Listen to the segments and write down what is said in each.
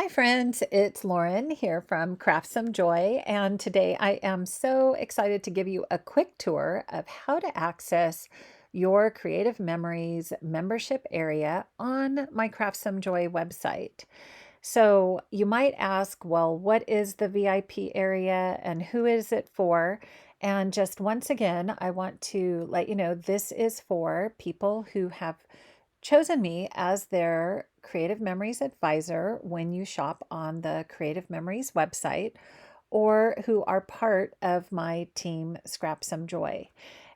Hi, friends. It's Lauren here from Craft Some Joy. And today I am so excited to give you a quick tour of how to access your Creative Memories membership area on my Craft Some Joy website. So you might ask, well, what is the VIP area and who is it for? And just once again, I want to let you know this is for people who have chosen me as their Creative Memories advisor when you shop on the Creative Memories website, or who are part of my team Scrap Some Joy.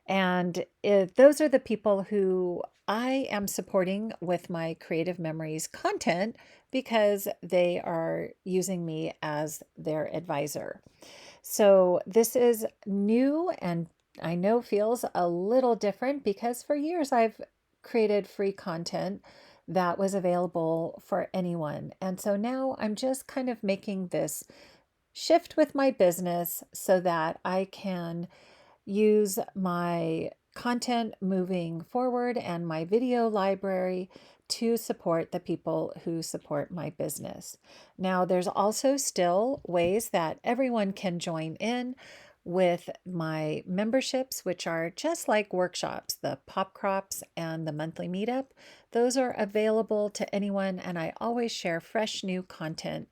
And those are the people who I am supporting with my Creative Memories content because they are using me as their advisor. So this is new and I know feels a little different because for years I've created free content that was available for anyone. And so now I'm just kind of making this shift with my business so that I can use my content moving forward and my video library to support the people who support my business. Now, there's also still ways that everyone can join in with my memberships, which are just like workshops, the pop crops and the monthly meetup. Those are available to anyone, and I always share fresh new content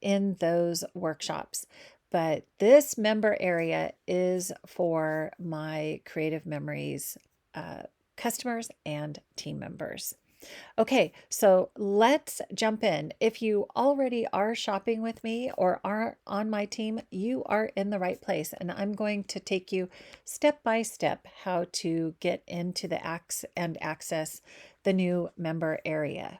in those workshops. But this member area is for my Creative Memories customers and team members. Okay, so let's jump in. If you already are shopping with me or are on my team, you are in the right place. And I'm going to take you step by step how to get into the access the new member area.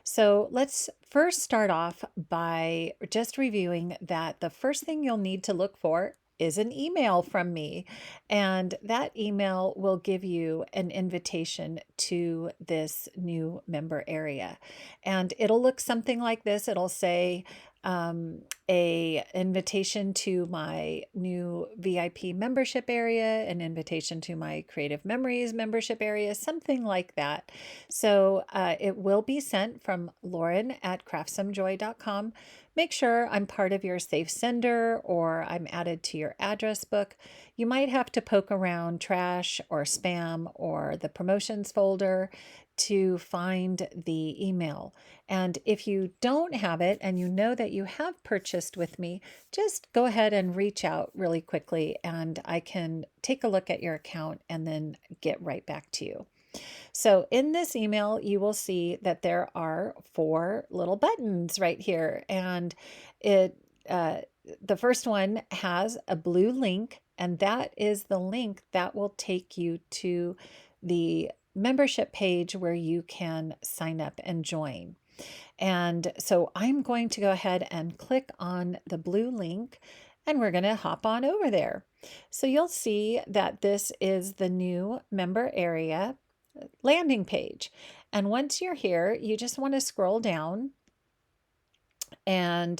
So let's first start off by just reviewing that the first thing you'll need to look for is an email from me. And that email will give you an invitation to this new member area. And it'll look something like this. It'll say, a invitation to my new VIP membership area, an invitation to my Creative Memories membership area, something like that. So it will be sent from lauren@craftssomejoy.com. Make sure I'm part of your safe sender or I'm added to your address book. You might have to poke around trash or spam or the promotions folder to find the email. And if you don't have it and you know that you have purchased with me, just go ahead and reach out really quickly and I can take a look at your account and then get right back to you. So in this email, you will see that there are 4 little buttons right here. And it the first one has a blue link, and that is the link that will take you to the membership page where you can sign up and join. And so I'm going to go ahead and click on the blue link and we're going to hop on over there. So you'll see that this is the new member area landing page. And once you're here, you just want to scroll down and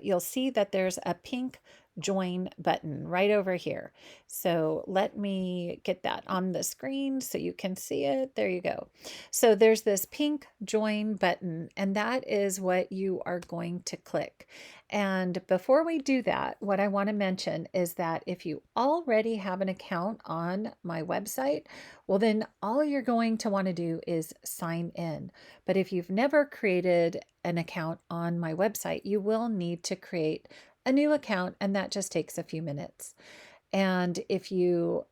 you'll see that there's a pink join button right over here. So let me get that on the screen so you can see it. There you go. So there's this pink join button, and that is what you are going to click. And before we do that, what I want to mention is that if you already have an account on my website, well, then all you're going to want to do is sign in. But if you've never created an account on my website, you will need to create a new account, and that just takes a few minutes. And if you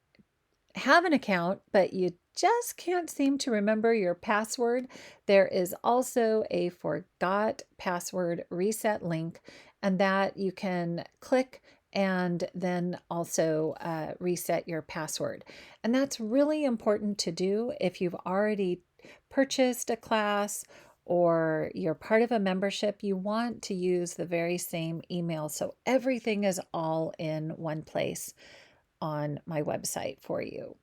have an account, but you just can't seem to remember your password, there is also a forgot password reset link, and that you can click and then also reset your password. And that's really important to do if you've already purchased a class or you're part of a membership. You want to use the very same email so everything is all in one place on my website for you.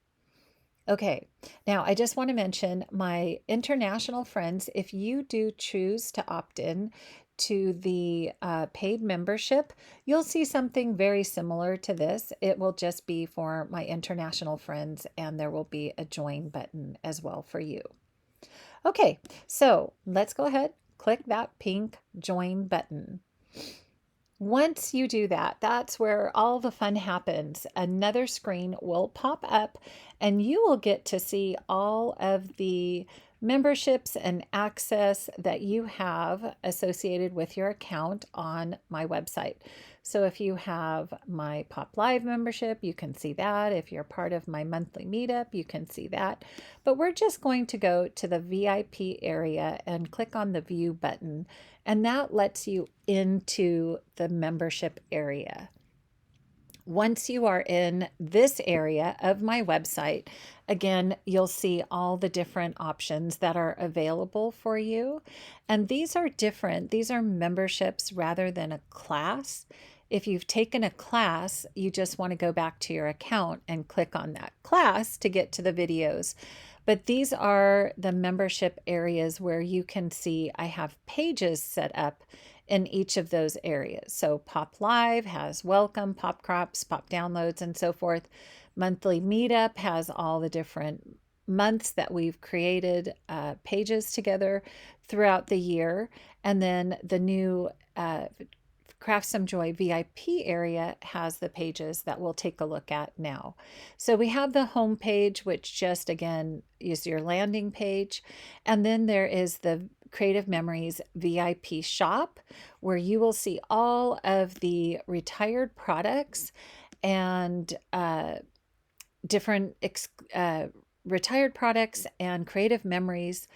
Okay, now I just want to mention my international friends, if you do choose to opt in to the paid membership, you'll see something very similar to this. It will just be for my international friends, and there will be a join button as well for you. Okay, so let's go ahead, click that pink join button. Once you do that, that's where all the fun happens. Another screen will pop up and you will get to see all of the memberships and access that you have associated with your account on my website. So if you have my Pop Live membership, you can see that. If you're part of my monthly meetup, you can see that. But we're just going to go to the VIP area and click on the view button, and that lets you into the membership area. Once you are in this area of my website, again, you'll see all the different options that are available for you. And these are different. These are memberships rather than a class. If you've taken a class, you just want to go back to your account and click on that class to get to the videos. But these are the membership areas where you can see I have pages set up in each of those areas. So Pop Live has welcome, pop crops, pop downloads, and so forth. Monthly Meetup has all the different months that we've created pages together throughout the year. And then the new Craft Some Joy VIP area has the pages that we'll take a look at now. So we have the home page, which just again is your landing page. And then there is the Creative Memories VIP shop, where you will see all of the retired products and different retired products and Creative Memories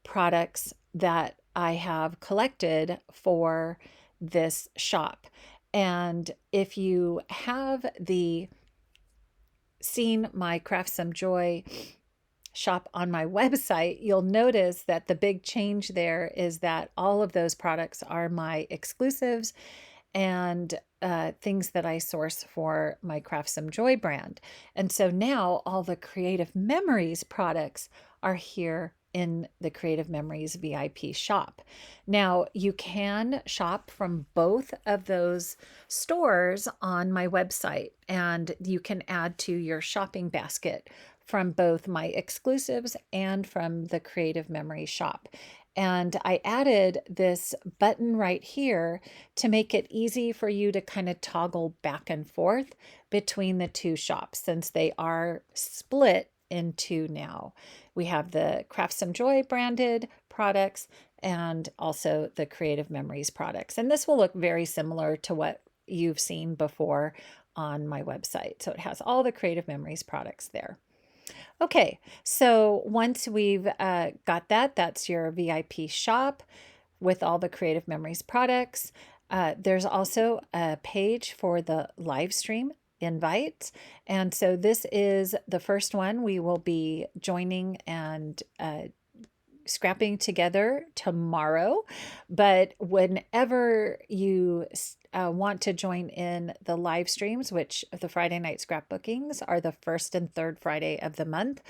products that I have collected for this shop. And if you have seen my Craft Some Joy shop on my website, you'll notice that the big change there is that all of those products are my exclusives and things that I source for my Craft Some Joy brand. And so now all the Creative Memories products are here in the Creative Memories VIP shop. Now, you can shop from both of those stores on my website, and you can add to your shopping basket from both my exclusives and from the Creative Memories shop. And I added this button right here to make it easy for you to kind of toggle back and forth between the two shops, since they are split in two now. We have the Craft Some Joy branded products and also the Creative Memories products. And this will look very similar to what you've seen before on my website. So it has all the Creative Memories products there. Okay, so once we've got that, that's your VIP shop with all the Creative Memories products. There's also a page for the live stream invites. And so this is the first one we will be joining and scrapping together tomorrow. But whenever you want to join in the live streams, which the Friday night scrapbookings are the first and third Friday of the month,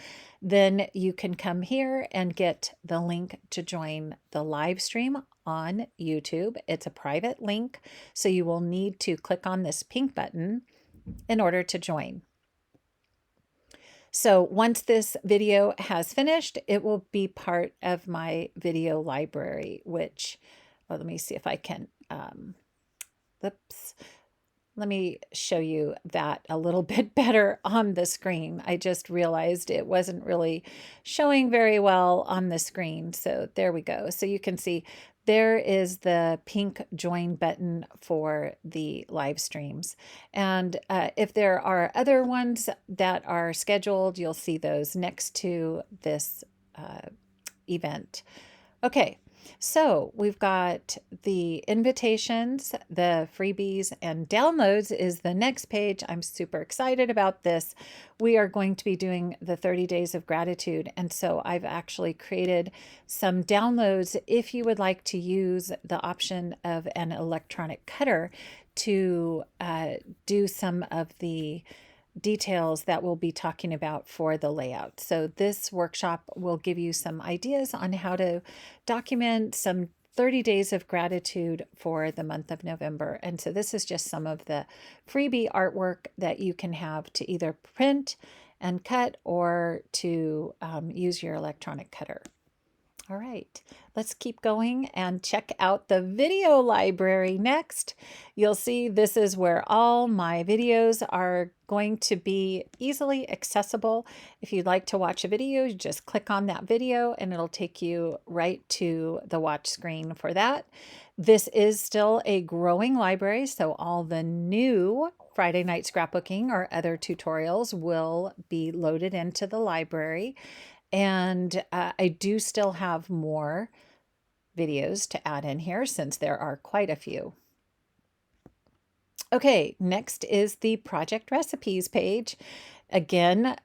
then you can come here and get the link to join the live stream on YouTube. It's a private link, so you will need to click on this pink button in order to join. So once this video has finished, it will be part of my video library, which, well, let me see if I can, let me show you that a little bit better on the screen. I just realized it wasn't really showing very well on the screen. So there we go. So you can see there is the pink join button for the live streams. And if there are other ones that are scheduled, you'll see those next to this event. Okay, so we've got the invitations, the freebies, and downloads is the next page. I'm super excited about this. We are going to be doing the 30 days of gratitude. And so I've actually created some downloads if you would like to use the option of an electronic cutter to do some of the details that we'll be talking about for the layout. So this workshop will give you some ideas on how to document some 30 days of gratitude for the month of November. And so this is just some of the freebie artwork that you can have to either print and cut or to use your electronic cutter. All right, let's keep going and check out the video library next. You'll see this is where all my videos are going to be easily accessible. If you'd like to watch a video, you just click on that video and it'll take you right to the watch screen for that. This is still a growing library, so all the new Friday night scrapbooking or other tutorials will be loaded into the library. And I do still have more videos to add in here since there are quite a few. Okay, next is the project recipes page. Again,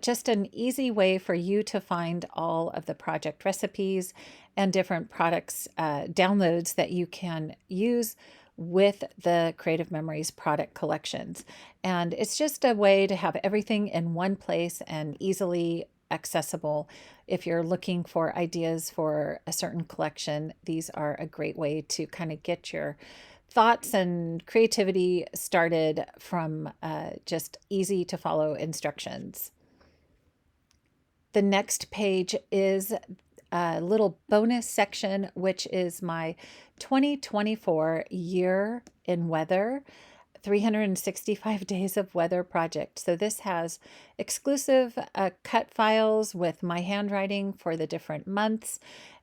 just an easy way for you to find all of the project recipes and different products, downloads that you can use with the Creative Memories product collections. And it's just a way to have everything in one place and easily accessible. If you're looking for ideas for a certain collection, these are a great way to kind of get your thoughts and creativity started from just easy to follow instructions. The next page is a little bonus section, which is my 2024 year in weather, 365 days of weather project. So this has exclusive cut files with my handwriting for the different months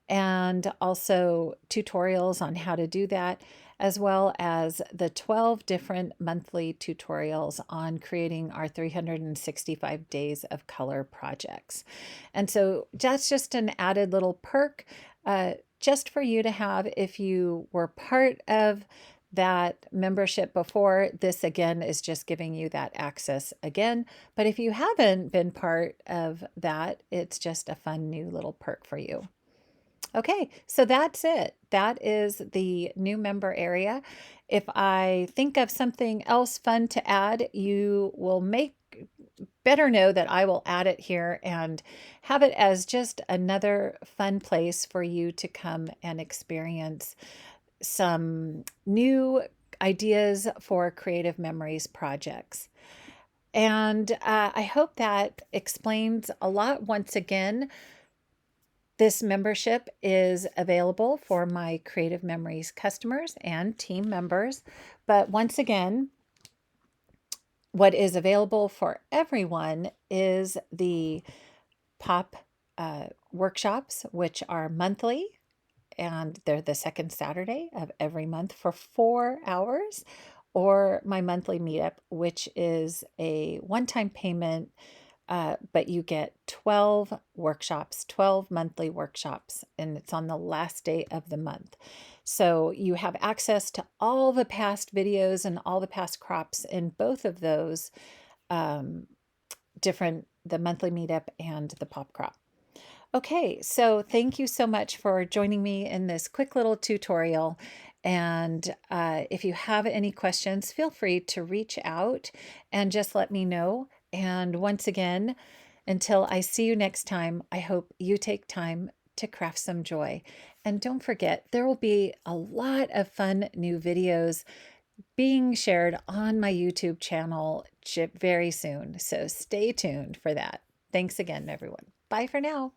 and also tutorials on how to do that, as well as the 12 different monthly tutorials on creating our 365 days of color projects. And so that's just an added little perk just for you to have if you were part of that membership before. This again is just giving you that access again. But if you haven't been part of that, it's just a fun new little perk for you. Okay, so that's it. That is the new member area. If I think of something else fun to add, you will better know that I will add it here and have it as just another fun place for you to come and experience some new ideas for Creative Memories projects. And I hope that explains a lot. Once again, this membership is available for my Creative Memories customers and team members. But once again, what is available for everyone is the POP workshops, which are monthly, and they're the second Saturday of every month for 4 hours, or my monthly meetup, which is a one-time payment, but you get 12 workshops, 12 monthly workshops, and it's on the last day of the month. So you have access to all the past videos and all the past crops in both of those the monthly meetup and the pop crop. Okay, so thank you so much for joining me in this quick little tutorial. And if you have any questions, feel free to reach out and just let me know. And once again, until I see you next time, I hope you take time to craft some joy. And don't forget, there will be a lot of fun new videos being shared on my YouTube channel very soon. So stay tuned for that. Thanks again, everyone. Bye for now.